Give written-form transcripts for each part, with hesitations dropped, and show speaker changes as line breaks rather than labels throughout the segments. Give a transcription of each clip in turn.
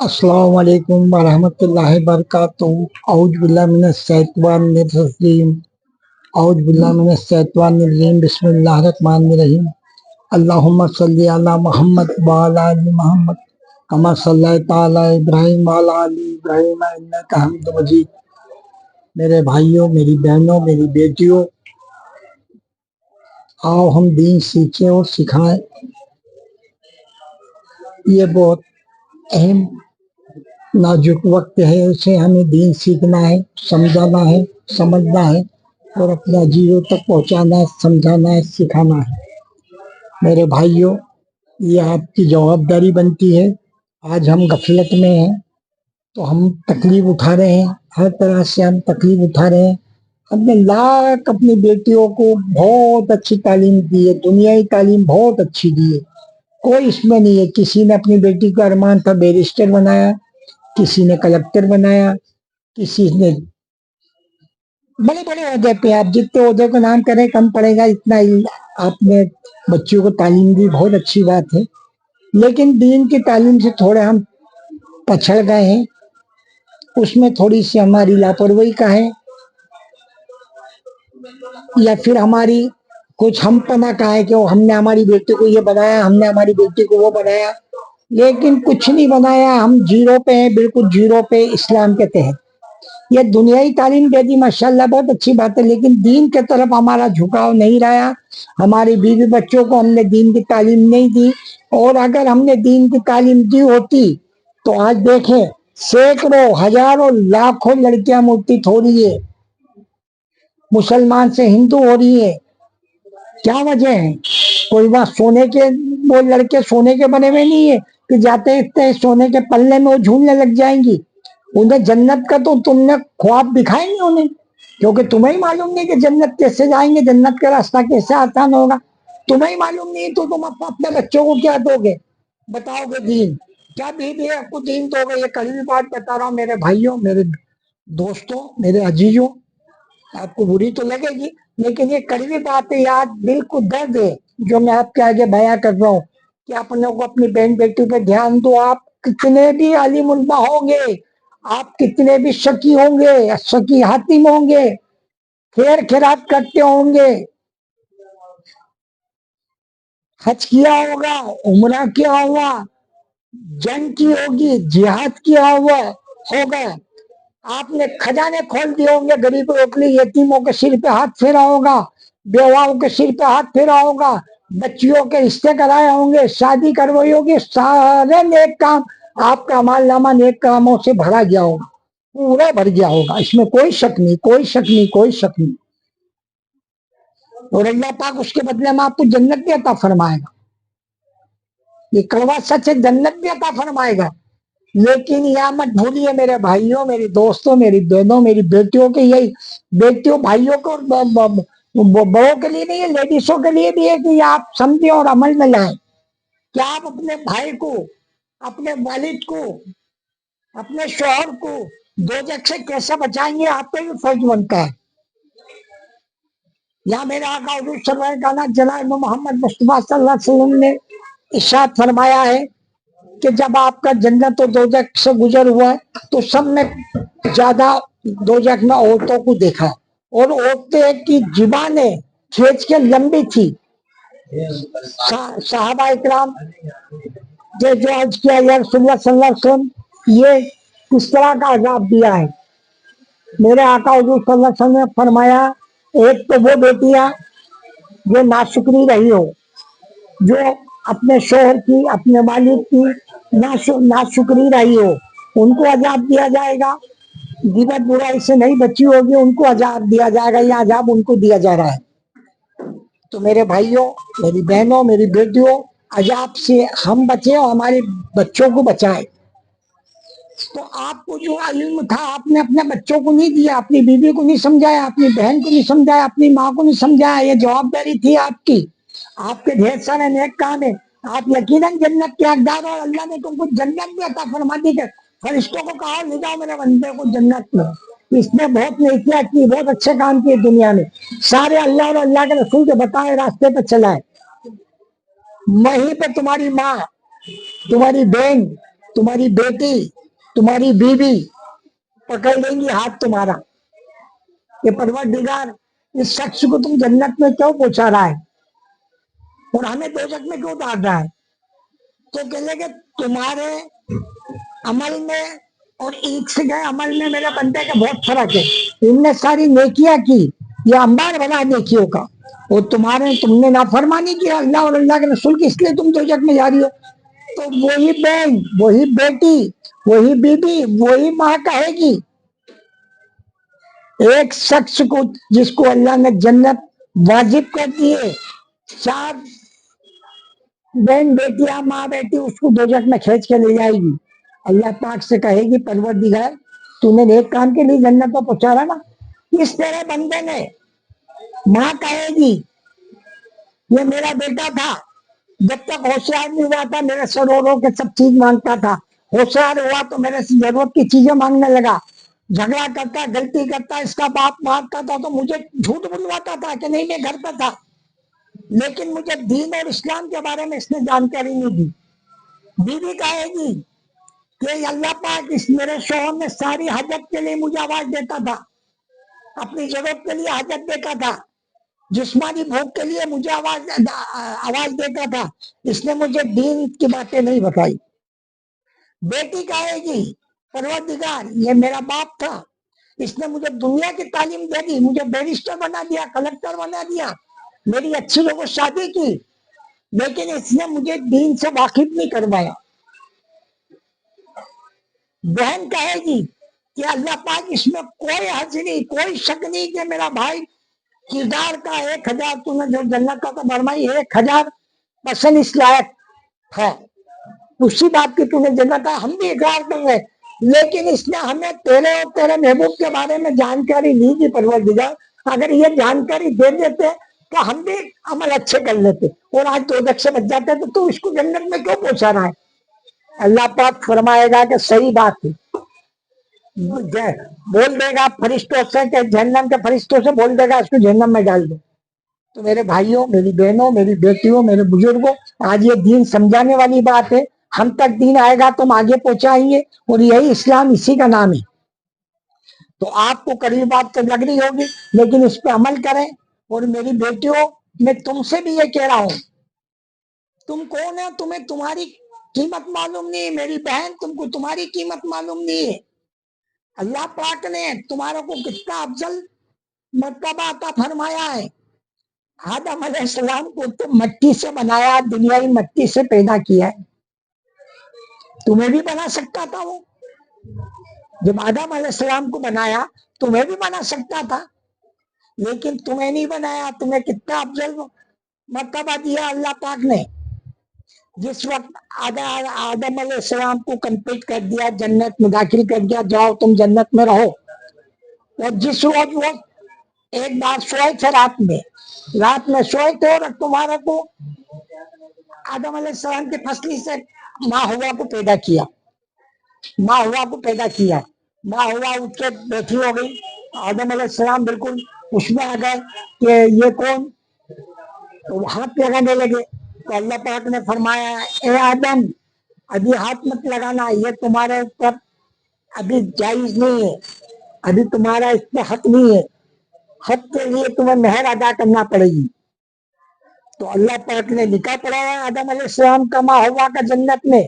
अस्सलाम वालेकुम वरहमतुल्लाहि वबरकातुहू। औज़ु बिल्लाहि मिनश शैतानिर रजीम। औज़ु बिल्लाहि मिनश शैतानिर रजीम। बिस्मिल्लाहिर रहमानिर रहीम। अल्लाहुम्मा सल्लि अला मुहम्मद व अला आलि मुहम्मद कमा सल्लैता अला इब्राहीम व अला आलि इब्राहीम इन्नका हमीदुम मजीद। मेरे भाइयों, मेरी बहनों, मेरी बेटियों, आओ हम दीन सीखें और सिखाएं। ये बहुत अहम नाजुक वक्त है, उसे हमें दीन सीखना है, समझाना है, समझना है और अपना जीवों तक पहुंचाना है, समझाना है, सिखाना है। मेरे भाइयों, ये आपकी जवाबदारी बनती है। आज हम गफलत में हैं तो हम तकलीफ उठा रहे हैं, हर तरह से हम तकलीफ उठा रहे हैं। हमने लाख अपनी बेटियों को बहुत अच्छी तालीम दी है, दुनियाई तालीम बहुत अच्छी दी है, कोई इसमें नहीं है। किसी ने अपनी बेटी का अरमान था बैरिस्टर बनाया, किसी ने कलेक्टर बनाया, किसी ने बड़े बड़े ओहदे पे, आप जितने ओहदे को नाम करें कम पड़ेगा। इतना ही आपने बच्चों को तालीम दी, बहुत अच्छी बात है। लेकिन दीन की तालीम से थोड़े हम पछड़ गए हैं, उसमें थोड़ी सी हमारी लापरवाही का है या फिर हमारी कुछ हमपना का है कि हमने हमारी बेटी को ये बनाया, हमने हमारी बेटी को वो बनाया, लेकिन कुछ नहीं बनाया। हम जीरो पे हैं, बिल्कुल जीरो पे इस्लाम के तहत। ये दुनियाई तालीम दे दी, माशाल्लाह, बहुत अच्छी बात है, लेकिन दीन के तरफ हमारा झुकाव नहीं रहा। हमारी बीवी बच्चों को हमने दीन की तालीम नहीं दी, और अगर हमने दीन की तालीम दी होती तो आज देखें सैकड़ों, हजारों, लाखों लड़कियां मूर्तित हो रही है, मुसलमान से हिंदू हो रही है। क्या वजह है? कोई बात सोने के, वो लड़के सोने के बने हुए नहीं है कि जाते इतने सोने के पल्ले में वो झूलने लग जाएंगी। उन्हें जन्नत का तो तुमने ख्वाब दिखाए नहीं उन्हें, क्योंकि तुम्हें ही मालूम नहीं कि जन्नत कैसे जाएंगे, जन्नत का रास्ता कैसे आसान होगा, तुम्हें ही मालूम नहीं। तो तुम अपने बच्चों को क्या दोगे? बताओगे दीन? क्या बीवी आपको दीन दोगे? ये कड़वी बात बता रहा हूँ मेरे भाइयों, मेरे दोस्तों, मेरे अजीजों। आपको बुरी तो लगेगी, लेकिन ये कड़वी बात है, याद दिल को दर्द है जो मैं आपके आगे बयां कर रहा हूँ कि अपने को अपनी बहन बेटी पे ध्यान दो। आप कितने भी आलिम उलमा होंगे, आप कितने भी शकी होंगे, शकी हातिम होंगे, खैर खैरात करते होंगे, हज किया होगा, उम्रा किया हुआ, जंग की होगी, जिहाद किया हुआ होगा, आपने खजाने खोल दिए होंगे गरीबों के लिए, यतीमों के सिर पे हाथ फेरा होगा, बेवाओं के सिर पे हाथ फेरा होगा, बच्चियों के रिश्ते कराए होंगे, शादी करवाई होगी, सारे नेक काम, आपका अमालनामा नेक कामों से भरा गया होगा, पूरा भर गया होगा, इसमें कोई शक नहीं, कोई शक नहीं, कोई शक नहीं। और अल्लाह पाक उसके बदले में आपको जन्नत भी अता फरमाएगा। ये कड़वा सच है, जन्नत भी अता फरमाएगा। लेकिन यह मत भूलिए मेरे भाइयों, मेरी दोस्तों, मेरी बहनों, मेरी बेटियों के, यही बेटियों भाइयों को, बड़ों के लिए नहीं है, लेडीजों के लिए भी है कि आप समझे और अमल में लाएं कि आप अपने भाई को, अपने वालिद को, अपने शौहर को दोजख से कैसे बचाएंगे, आप पे भी फर्ज बनता है। यहाँ मेरे आका हुजूर सरकार जनाब मोहम्मद मुस्तफा सल्लल्लाहु अलैहि वसल्लम ने इरशाद फरमाया है कि जब आपका जन्नत और दोजख से गुजर हुआ तो सब में ज्यादा दोजख में औरतों को देखा, और औरतें की जुबानें खींच के लंबी थी। साहबा इकराम जो अर्ज किया या रसूलुल्लाह सल्लल्लाहु अलैहि वसल्लम, ये किस तरह का अजाब दिया है? मेरे आका हुजूर सल्लल्लाहु अलैहि वसल्लम ने फरमाया, एक तो वो बेटियां जो नाशुक्री रही हो, जो अपने शोहर की, अपने वालिद की नाशुक्री रही हो, उनको अजाब दिया जाएगा। गिबत बुराई से नहीं बची होगी, उनको अजाब दिया जाएगा, या अजाब उनको दिया जा रहा है। तो मेरे भाइयों, मेरी बहनों, मेरी बेटियों, अजाब से हम बचे और हमारे बच्चों को बचाए। तो आपको जो इल्म था आपने अपने बच्चों को नहीं दिया, अपनी बीवी को नहीं समझाया, अपनी बहन को नहीं समझाया, अपनी माँ को नहीं समझाया। ये जवाबदारी थी आपकी। आपके ढेर सारे नेक काम है, आप यकीनन जन्नत के हकदार हो, और अल्लाह ने तुमको जन्नत भी अता फरमा दी है। फरिश्तों को कहा ले जाओ मेरे बंदे को जन्नत में, इसने बहुत नेकियां की, बहुत अच्छे काम किए दुनिया में, सारे अल्लाह और अल्लाह के रसूल के बताए रास्ते पे चला है। वहीं पे तुम्हारी माँ, तुम्हारी बहन, तुम्हारी बेटी, تمہاری بیوی پکڑ لیں گی ہاتھ تمہارا کہ پروردگار اس شخص کو تم جنت میں کیوں پہنچا رہا ہے اور ہمیں دوزخ میں کیوں ڈال رہا ہے؟ تو کہنے لگے تمہارے عمل میں اور ایک سے گئے عمل میں میرے بندے کا بہت فرق ہے. ان نے ساری نیکیاں کی، یہ انبار بنا نیکیوں کا، اور تم نے نافرمانی کیا اللہ اور اللہ کے رسول کی، اس لیے تم دوزخ میں جا رہی ہو. تو وہی بہن، وہی بیٹی، وہی بیوی، وہی ماں کہے گی ایک شخص کو جس کو اللہ نے جنت واجب کر دی ہے، 4 بہن بیٹیاں ماں بیٹی اس کو دوزخ میں کھینچ کے لے جائے گی. اللہ پاک سے کہے گی پروردگار تو نے نیک کام کے لیے جنت کو پہنچا رہا نا، اس طرح بندے نے، ماں کہے گی یہ میرا بیٹا تھا، جب تک ہوشیار نہیں ہوا تھا میرے سے رو رو کے سب چیز مانگتا تھا، ہوشیار ہوا تو میرے سے ضرورت کی چیزیں مانگنے لگا، جھگڑا کرتا، غلطی کرتا، اس کا باپ مارتا تھا تو مجھے جھوٹ بلواتا تھا کہ نہیں میں گھر پہ تھا، لیکن مجھے دین اور اسلام کے بارے میں اس نے جانکاری نہیں دی. بیوی کہے گی کہ اللہ پاک اس میرے شوہر نے ساری حاجت کے لیے مجھے آواز دیتا تھا، اپنی ضرورت کے لیے حاجت دیتا تھا، جسمانی بھوک کے لیے مجھے آواز دیتا تھا، اس نے مجھے دین کی باتیں نہیں بتائی. بیٹی کہے گی پروردگار یہ میرا باپ تھا، اس نے مجھے دنیا کی تعلیم دے دی، مجھے بیرسٹر بنا دیا، کلکٹر بنا دیا، میری اچھی لوگوں شادی کی، لیکن اس نے مجھے دین سے واقف نہیں کروایا. بہن کہے گی کہ اللہ پاک اس میں کوئی حرج نہیں، کوئی شک نہیں کہ میرا بھائی کردار کا 1000 تو نے جو جنت کا فرمائی 1000% اس لائق ہے، اسی بات کی تو نے جنت کا ہم بھی اقرار کر رہے، لیکن اس نے ہمیں تیرے اور تیرے محبوب کے بارے میں جانکاری نہیں دی. پروردگار اگر یہ جانکاری دے دیتے تو ہم بھی عمل اچھے کر لیتے اور آج دوزخ سے بچ جاتے، تو اس کو جنت میں کیوں پہنچا رہا ہے؟ اللہ پاک فرمائے گا کہ صحیح بات ہے، بول دے گا فرشتوں سے کہ جہنم کے فرشتوں سے بول دے گا اس کو جہنم میں ڈال دو. تو میرے بھائیوں، میری بہنوں، میری بیٹیوں، میرے بزرگوں، آج یہ دین سمجھانے والی بات ہے. ہم تک دین آئے گا تو ہم آگے پہنچائیں گے، اور یہی اسلام، اسی کا نام ہے. تو آپ کو کڑوی بات تو لگ رہی ہوگی لیکن اس پہ عمل کریں. اور میری بیٹیوں میں تم سے بھی یہ کہہ رہا ہوں، تم کون ہے تمہیں تمہاری قیمت معلوم نہیں ہے. میری بہن تم کو تمہاری قیمت معلوم نہیں ہے. اللہ پاک نے تمہاروں کو کتنا افضل مرتبہ عطا فرمایا ہے. آدم علیہ السلام کو تو مٹی سے بنایا، دنیائی مٹی سے پیدا کیا ہے. تمہیں بھی بنا سکتا تھا وہ، جب آدم علیہ السلام کو بنایا تمہیں بھی بنا سکتا تھا، لیکن تمہیں نہیں بنایا. تمہیں کتنا افضل مرتبہ دیا اللہ پاک نے. جس وقت آدم علیہ السلام کو کمپلیٹ کر دیا، جنت میں داخل کر دیا، جاؤ تم جنت میں رہو، اور جس روز وہ ایک بار سوئے تھے رات میں سوئے تھے اور تمہارے کو آدم علیہ السلام کی پسلی سے ماں ہوا کو پیدا کیا. ماں ہوا کو پیدا کیا، ماں ہوا اٹھ کے بیٹھی ہو گئی، آدم علیہ السلام بالکل اس میں آ گئے کہ یہ کون، تو ہاتھ لگانے لگے. تو اللہ پاک نے فرمایا اے آدم ابھی ہاتھ مت لگانا، یہ تمہارے اوپر ابھی جائز نہیں ہے، ابھی تمہارا اس پہ حق نہیں ہے، حق کے لیے تمہیں مہر ادا کرنا پڑے گی. تو اللہ پاک نے نکاح پڑھایا آدم علیہ السلام کا ماں ہوا کا جنت میں.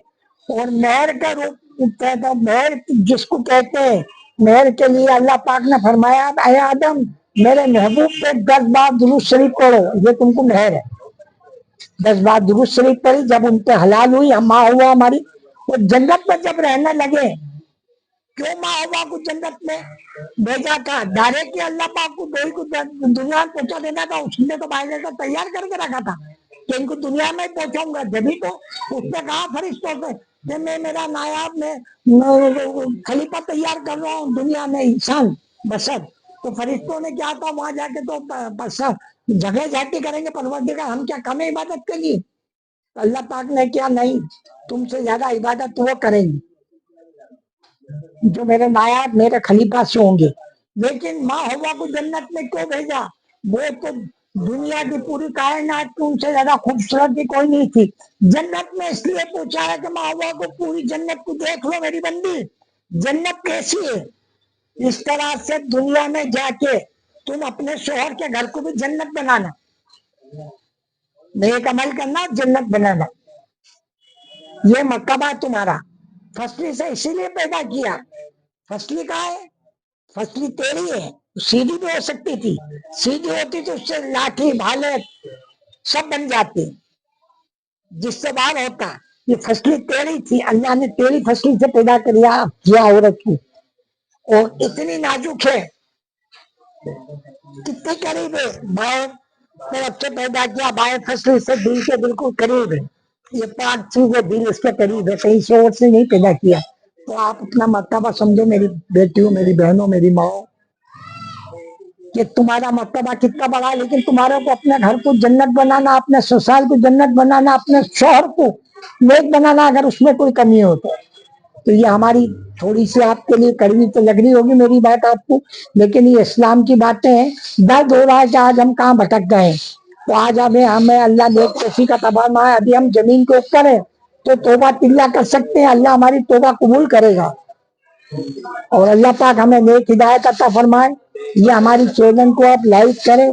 اور مہر کا روپ کہتا، مہر جس کو کہتے ہیں، مہر کے لیے اللہ پاک نے فرمایا اے آدم میرے محبوب پہ 10 بار درود شریف پڑھو، یہ تم کو مہر ہے. 10 بار درود شریف پڑھی، جب ان پہ حلال ہوئی ماں ہوا ہماری، اور جنت میں جب رہنے لگے. کیوں ماں ہوا کو جنت میں بھیجا تھا؟ ڈائریکٹ اللہ پاک کو دنیا میں پہنچا دینا تھا. اس نے تو بایوڈیٹا تیار کر کے رکھا تھا کہ ان کو دنیا میں پہنچاؤں گا. جبھی تو اس نے کہا فرشتوں سے کہ میں میرا نایاب میں خلیفہ تیار کر رہا ہوں دنیا میں، انسان بشر. تو فرشتوں نے کیا تھا وہاں جا کے تو جگہ جھاٹی کریں گے، پروردگار ہم کیا کم عبادت کریں گے؟ اللہ پاک نے کیا نہیں، تم سے زیادہ عبادت وہ کریں گے جو میرے نایاب میرے خلیفہ سے ہوں گے. لیکن ماں ہوا کو جنت میں کیوں بھیجا؟ وہ تو دنیا کی پوری کائنات کی ان سے زیادہ خوبصورت کوئی نہیں تھی. جنت میں اس لیے پوچھا ہے کہ ماں ہوا کو پوری جنت کو دیکھ لو میری بندی، जन्नत कैसी है? इस तरह से दुनिया में जाके तुम अपने शोहर के घर को भी जन्नत बनाना, नेक अमल करना, जन्नत बनाना। ये मर्तबा तुम्हारा फसली से इसीलिए पैदा किया। फसली कहाँ है? फसली टेढ़ी है, सीधी भी हो सकती थी, सीधी होती तो उससे लाठी भाले सब बन जाते, जिससे बाल होता। ये फसली टेढ़ी थी, अल्लाह ने टेढ़ी फसली से पैदा किया औरत को, और इतनी नाजुक है, कितने करीब है, बाएं तरफ से पैदा किया, बाएं फसली से दिल के बिल्कुल करीब है। ये पांच चीजें दिल इसके करीब है, कहीं से और से नहीं पैदा किया। तो आप अपना मर्तबा समझो मेरी बेटियों, मेरी बहनों, मेरी माओ, कि तुम्हारा मर्तबा कितना बड़ा है, लेकिन तुम्हारे को अपने घर को जन्नत बनाना, अपने ससुराल को जन्नत बनाना, अपने शौहर को नेक बनाना, अगर उसमें कोई कमी हो तो ये हमारी थोड़ी सी आपके लिए कड़वी तो लग रही होगी मेरी बात आपको, लेकिन ये इस्लाम की बातें हैं। दर्द हो रहा है कि आज हम कहाँ भटक गए, तो आज हमें अल्लाह नेक तौफीक का तबादला है। अभी हम जमीन के ऊपर है तो तौबा तिल्ला कर सकते हैं, अल्लाह हमारी तौबा कबूल करेगा, और अल्लाह पाक हमें नेक हिदायत अता फरमाए। ये हमारी चैनल को आप लाइक करें,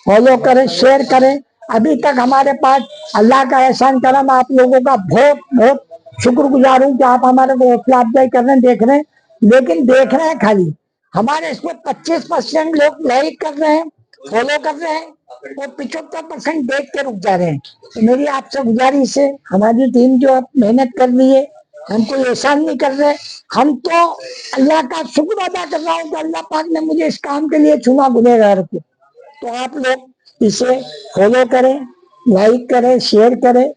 फॉलो करें, शेयर करें। अभी तक हमारे पास अल्लाह का एहसान करम, आप लोगों का बहुत बहुत शुक्रगुजार हूँ कि आप हमारे को हौसला अफजाई कर रहे हैं, देख रहे हैं, लेकिन देख रहे हैं खाली, हमारे इसमें 25% लोग लाइक कर रहे हैं, फॉलो कर रहे हैं, और 75% देख के रुक जा रहे हैं। तो मेरी आपसे गुजारिश है, हमारी टीम जो मेहनत कर रही है, हम कोई एहसान नहीं कर रहे, हम तो अल्लाह का शुक्र अदा कर रहा हूँ कि अल्लाह पाक ने मुझे इस काम के लिए चुना, गुनहगार को। तो आप लोग इसे फॉलो करें, लाइक करें, शेयर करें,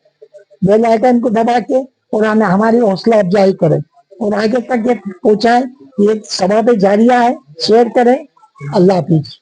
बेल आइकन को दबा के, और हमें हमारी हौसला अफजाई करें और आगे तक ये पहुंचाएं। ये सवाब जारिया है, शेयर करें। अल्लाह हाफिज।